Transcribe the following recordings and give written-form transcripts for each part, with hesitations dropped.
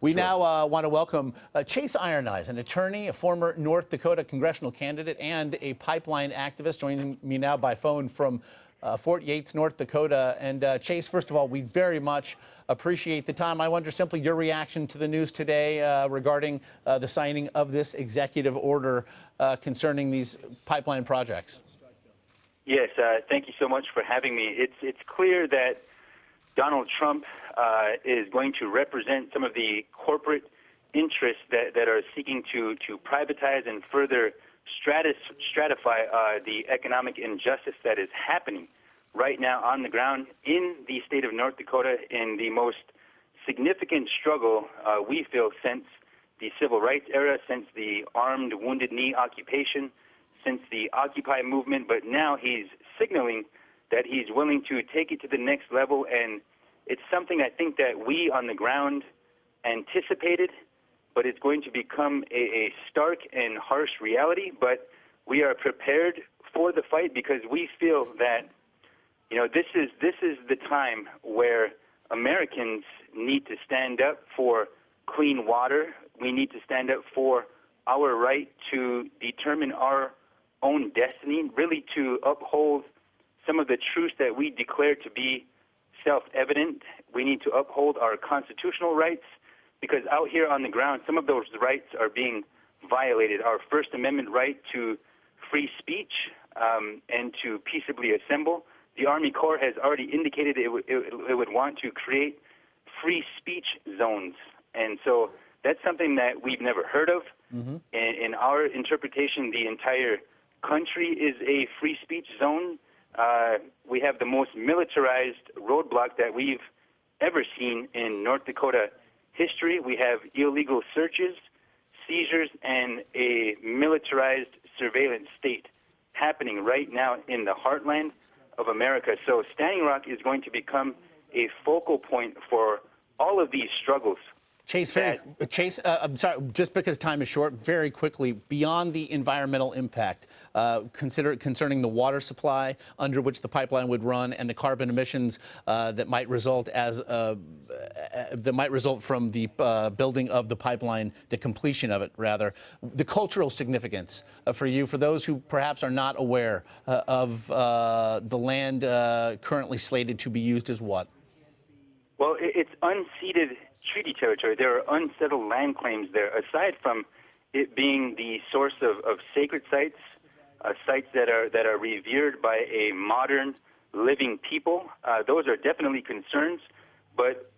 We now want to welcome Chase Iron Eyes, an attorney, a former North Dakota congressional candidate, and a pipeline activist, joining me now by phone from Fort Yates, North Dakota. And Chase, first of all, we very much appreciate the time. I wonder simply your reaction to the news today regarding the signing of this executive order concerning these pipeline projects. Yes, thank you so much for having me. It's clear that Donald Trump is going to represent some of the corporate interests that are seeking to privatize and further stratify the economic injustice that is happening right now on the ground in the state of North Dakota, in the most significant struggle we feel since the civil rights era, since the armed Wounded Knee occupation, since the Occupy movement. But now he's signaling that he's willing to take it to the next level, and it's something I think that we on the ground anticipated, but it's going to become a stark and harsh reality. But we are prepared for the fight because we feel that, you know, this is the time where Americans need to stand up for clean water. We need to stand up for our right to determine our own destiny, really to uphold some of the truths that we declare to be self-evident. We need to uphold our constitutional rights, because out here on the ground, some of those rights are being violated. Our First Amendment right to free speech and to peaceably assemble. The Army Corps has already indicated it would want to create free speech zones. And so that's something that we've never heard of. In our interpretation, the entire country is a free speech zone. We have the most militarized roadblock that we've ever seen in North Dakota history. We have illegal searches, seizures, and a militarized surveillance state happening right now in the heartland of America. So Standing Rock is going to become a focal point for all of these struggles. Chase, I'm sorry, just because time is short, very quickly, beyond the environmental impact, concerning the water supply under which the pipeline would run and the carbon emissions that might result from the building of the pipeline, the completion of it, rather, the cultural significance for you, for those who perhaps are not aware of the land currently slated to be used as what? Well, it's unceded treaty territory. There are unsettled land claims there. Aside from it being the source of sacred sites, sites that are revered by a modern living people, those are definitely concerns. But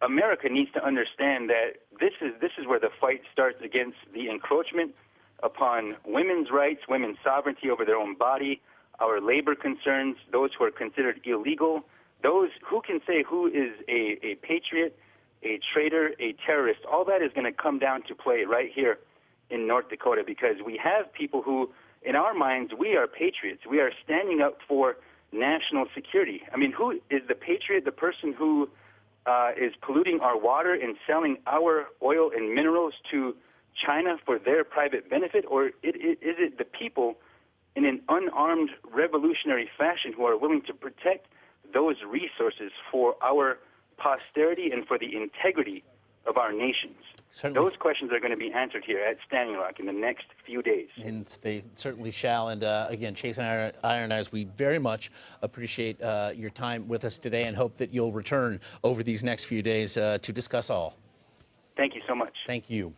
America needs to understand that this is where the fight starts against the encroachment upon women's rights, women's sovereignty over their own body, our labor concerns, those who are considered illegal, those who can say who is a patriot, a traitor, a terrorist. All that is going to come down to play right here in North Dakota, because we have people who, in our minds, we are patriots. We are standing up for national security. I mean, who is the patriot? The person who is polluting our water and selling our oil and minerals to China for their private benefit? Or is it the people in an unarmed revolutionary fashion who are willing to protect those resources for our posterity and for the integrity of our nations? Certainly. Those questions are going to be answered here at Standing Rock in the next few days. And they certainly shall. And again, Chase Iron Eyes, we very much appreciate your time with us today and hope that you'll return over these next few days to discuss all. Thank you so much. Thank you.